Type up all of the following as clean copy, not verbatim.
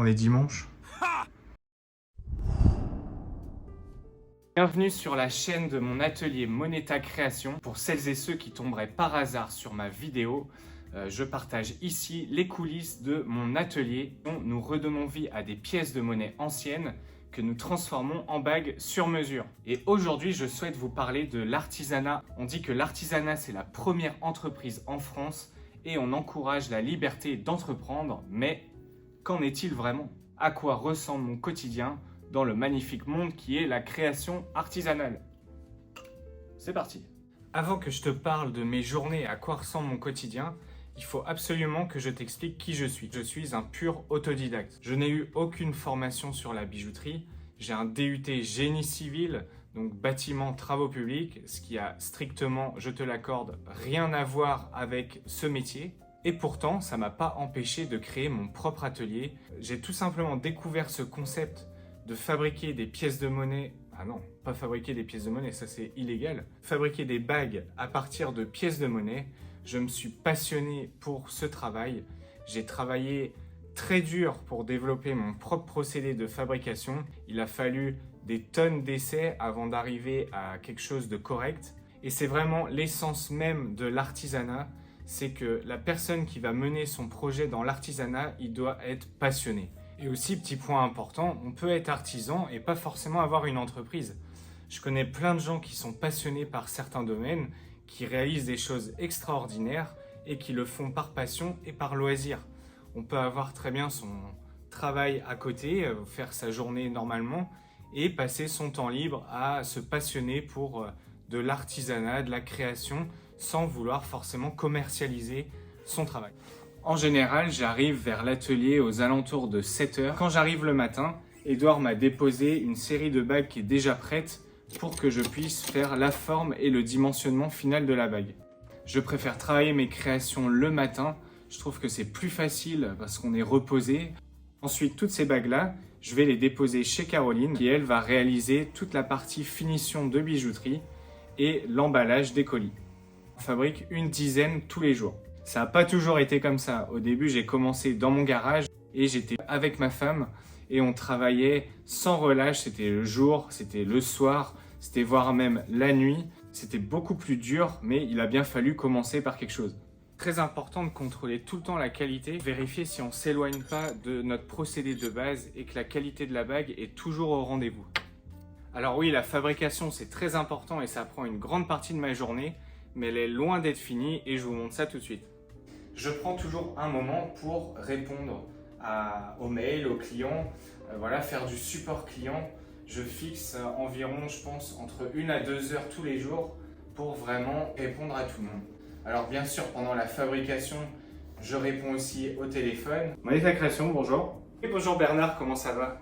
On est dimanche. Bienvenue sur la chaîne de mon atelier Moneta Création. Pour celles et ceux qui tomberaient par hasard sur ma vidéo, je partage ici les coulisses de mon atelier. Nous redonnons vie à des pièces de monnaie anciennes que nous transformons en bagues sur mesure. Et aujourd'hui, je souhaite vous parler de l'artisanat. On dit que l'artisanat, c'est la première entreprise en France et on encourage la liberté d'entreprendre. Mais qu'en est-il vraiment? À quoi ressemble mon quotidien dans le magnifique monde qui est la création artisanale? C'est parti. Avant que je te parle de mes journées et à quoi ressemble mon quotidien, il faut absolument que je t'explique qui je suis. Je suis un pur autodidacte. Je n'ai eu aucune formation sur la bijouterie. J'ai un DUT génie civil, donc bâtiment travaux publics, ce qui a strictement, je te l'accorde, rien à voir avec ce métier. Et pourtant, ça ne m'a pas empêché de créer mon propre atelier. J'ai tout simplement découvert ce concept de fabriquer des pièces de monnaie. Ah non, pas fabriquer des pièces de monnaie, ça c'est illégal. Fabriquer des bagues à partir de pièces de monnaie. Je me suis passionné pour ce travail. J'ai travaillé très dur pour développer mon propre procédé de fabrication. Il a fallu des tonnes d'essais avant d'arriver à quelque chose de correct. Et c'est vraiment l'essence même de l'artisanat. C'est que la personne qui va mener son projet dans l'artisanat, il doit être passionné. Et aussi, petit point important, on peut être artisan et pas forcément avoir une entreprise. Je connais plein de gens qui sont passionnés par certains domaines, qui réalisent des choses extraordinaires et qui le font par passion et par loisir. On peut avoir très bien son travail à côté, faire sa journée normalement et passer son temps libre à se passionner pour de l'artisanat, de la création, sans vouloir forcément commercialiser son travail. En général, j'arrive vers l'atelier aux alentours de 7 h. Quand j'arrive le matin, Edouard m'a déposé une série de bagues qui est déjà prête pour que je puisse faire la forme et le dimensionnement final de la bague. Je préfère travailler mes créations le matin. Je trouve que c'est plus facile parce qu'on est reposé. Ensuite, toutes ces bagues-là, je vais les déposer chez Caroline qui, elle, va réaliser toute la partie finition de bijouterie et l'emballage des colis. On fabrique une dizaine tous les jours. Ça n'a pas toujours été comme ça. Au début, j'ai commencé dans mon garage et j'étais avec ma femme et on travaillait sans relâche. C'était le jour, c'était le soir, c'était voire même la nuit. C'était beaucoup plus dur, mais il a bien fallu commencer par quelque chose. Très important de contrôler tout le temps la qualité, vérifier si on ne s'éloigne pas de notre procédé de base et que la qualité de la bague est toujours au rendez-vous. Alors oui, la fabrication, c'est très important et ça prend une grande partie de ma journée, mais elle est loin d'être finie et je vous montre ça tout de suite. Je prends toujours un moment pour répondre aux mails, aux clients, faire du support client. Je fixe environ, je pense, entre 1 à 2 heures tous les jours pour vraiment répondre à tout le monde. Alors bien sûr, pendant la fabrication, je réponds aussi au téléphone. Moneta Création, bonjour. Et bonjour Bernard, comment ça va?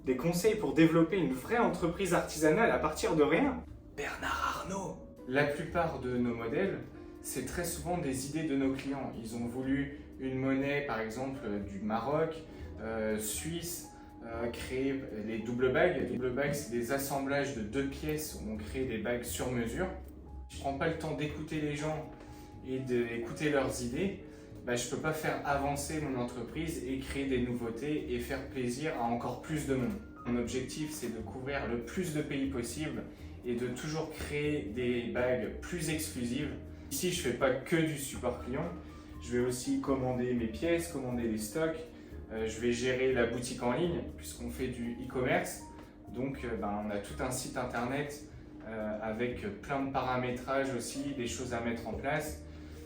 Des conseils pour développer une vraie entreprise artisanale à partir de rien? Bernard Arnault. La plupart de nos modèles, c'est très souvent des idées de nos clients. Ils ont voulu une monnaie, par exemple, du Maroc, suisse, créer les doubles bagues. Les doubles bagues, c'est des assemblages de 2 pièces où on crée des bagues sur mesure. Je ne prends pas le temps d'écouter les gens et d'écouter leurs idées. Je ne peux pas faire avancer mon entreprise et créer des nouveautés et faire plaisir à encore plus de monde. Mon objectif, c'est de couvrir le plus de pays possible et de toujours créer des bagues plus exclusives. Ici, je ne fais pas que du support client, je vais aussi commander mes pièces, commander les stocks, je vais gérer la boutique en ligne puisqu'on fait du e-commerce. Donc on a tout un site internet avec plein de paramétrages aussi, des choses à mettre en place.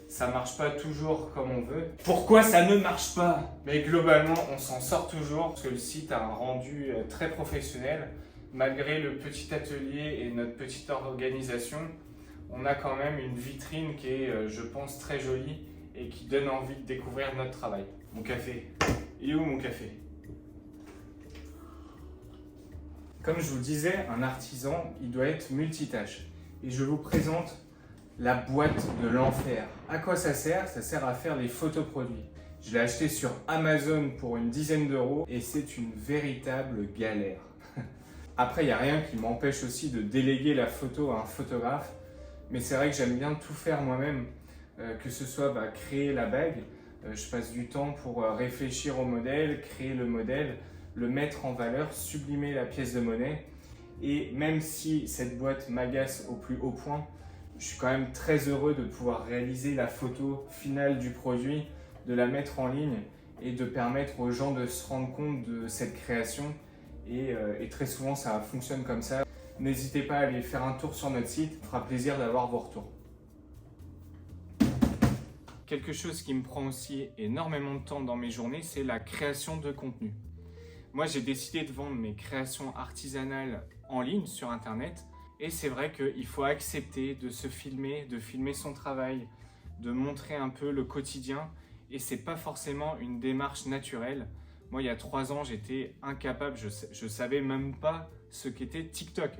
Ça ne marche pas toujours comme on veut. Pourquoi ça ne marche pas? Mais globalement, on s'en sort toujours parce que le site a un rendu très professionnel. Malgré le petit atelier et notre petite organisation, on a quand même une vitrine qui est, je pense, très jolie et qui donne envie de découvrir notre travail. Mon café. Il est où mon café? Comme je vous le disais, un artisan, il doit être multitâche. Et je vous présente la boîte de l'enfer. À quoi ça sert? Ça sert à faire les photoproduits. Je l'ai acheté sur Amazon pour une dizaine d'euros et c'est une véritable galère. Après, il n'y a rien qui m'empêche aussi de déléguer la photo à un photographe. Mais c'est vrai que j'aime bien tout faire moi-même, que ce soit créer la bague, Je passe du temps pour réfléchir au modèle, créer le modèle, le mettre en valeur, sublimer la pièce de monnaie. Et même si cette boîte m'agace au plus haut point, je suis quand même très heureux de pouvoir réaliser la photo finale du produit, de la mettre en ligne et de permettre aux gens de se rendre compte de cette création. Et très souvent, ça fonctionne comme ça. N'hésitez pas à aller faire un tour sur notre site, ça fera plaisir d'avoir vos retours. Quelque chose qui me prend aussi énormément de temps dans mes journées, c'est la création de contenu. Moi, j'ai décidé de vendre mes créations artisanales en ligne sur Internet. Et c'est vrai qu'il faut accepter de se filmer, de filmer son travail, de montrer un peu le quotidien. Et c'est pas forcément une démarche naturelle. Moi, il y a 3 ans, j'étais incapable, je savais même pas ce qu'était TikTok.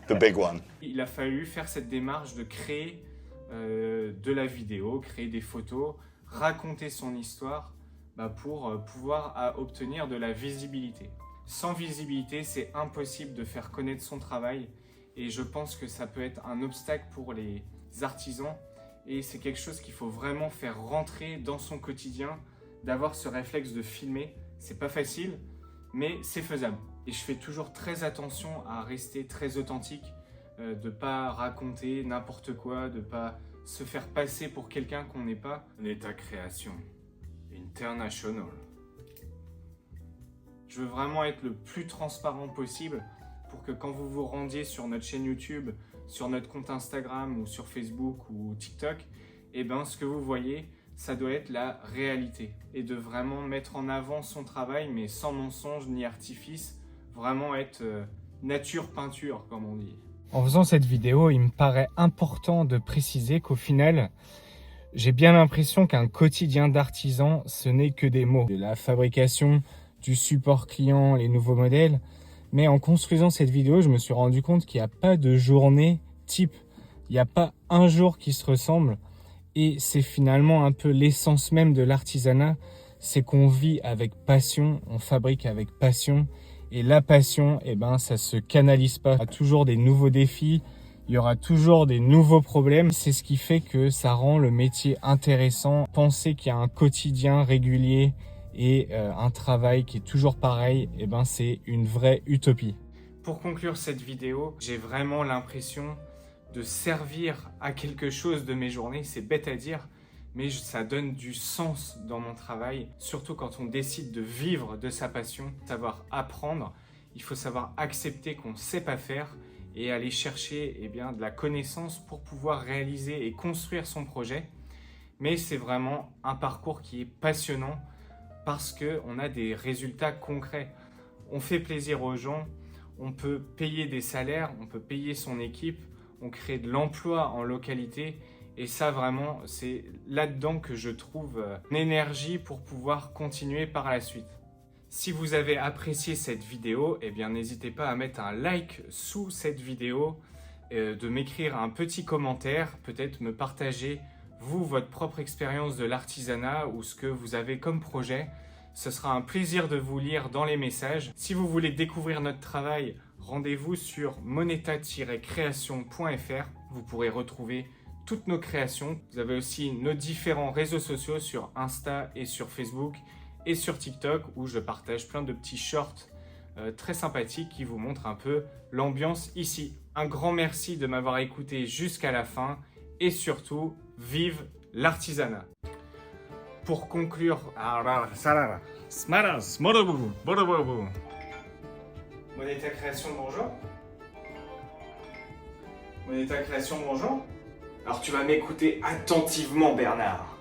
The big one. Il a fallu faire cette démarche de créer de la vidéo, créer des photos, raconter son histoire pour pouvoir obtenir de la visibilité. Sans visibilité, c'est impossible de faire connaître son travail et je pense que ça peut être un obstacle pour les artisans et c'est quelque chose qu'il faut vraiment faire rentrer dans son quotidien, d'avoir ce réflexe de filmer. C'est pas facile, mais c'est faisable. Et je fais toujours très attention à rester très authentique, de pas raconter n'importe quoi, de pas se faire passer pour quelqu'un qu'on n'est pas. Neta Création International. Je veux vraiment être le plus transparent possible pour que quand vous vous rendiez sur notre chaîne YouTube, sur notre compte Instagram ou sur Facebook ou TikTok, ce que vous voyez, ça doit être la réalité. Et de vraiment mettre en avant son travail, mais sans mensonge ni artifice, vraiment être nature peinture, comme on dit. En faisant cette vidéo, il me paraît important de préciser qu'au final, j'ai bien l'impression qu'un quotidien d'artisan, ce n'est que des mots. De la fabrication, du support client, les nouveaux modèles. Mais en construisant cette vidéo, je me suis rendu compte qu'il n'y a pas de journée type. Il n'y a pas un jour qui se ressemble. Et c'est finalement un peu l'essence même de l'artisanat. C'est qu'on vit avec passion, on fabrique avec passion. Et la passion, ça se canalise pas. Il y aura toujours des nouveaux défis, il y aura toujours des nouveaux problèmes. C'est ce qui fait que ça rend le métier intéressant. Penser qu'il y a un quotidien régulier et un travail qui est toujours pareil, c'est une vraie utopie. Pour conclure cette vidéo, j'ai vraiment l'impression de servir à quelque chose de mes journées. C'est bête à dire, mais ça donne du sens dans mon travail, surtout quand on décide de vivre de sa passion, savoir apprendre. Il faut savoir accepter qu'on ne sait pas faire et aller chercher de la connaissance pour pouvoir réaliser et construire son projet. Mais c'est vraiment un parcours qui est passionnant parce qu'on a des résultats concrets. On fait plaisir aux gens, on peut payer des salaires, on peut payer son équipe, on crée de l'emploi en localité. Et ça, vraiment, c'est là-dedans que je trouve une énergie pour pouvoir continuer par la suite. Si vous avez apprécié cette vidéo, n'hésitez pas à mettre un like sous cette vidéo, de m'écrire un petit commentaire, peut-être me partager, vous, votre propre expérience de l'artisanat ou ce que vous avez comme projet. Ce sera un plaisir de vous lire dans les messages. Si vous voulez découvrir notre travail, rendez-vous sur moneta-création.fr. Vous pourrez retrouver toutes nos créations. Vous avez aussi nos différents réseaux sociaux sur Insta et sur Facebook et sur TikTok où je partage plein de petits shorts très sympathiques qui vous montrent un peu l'ambiance ici. Un grand merci de m'avoir écouté jusqu'à la fin et surtout, vive l'artisanat. Pour conclure, Moneta Création, bonjour. Moneta Création, bonjour. Alors tu vas m'écouter attentivement, Bernard.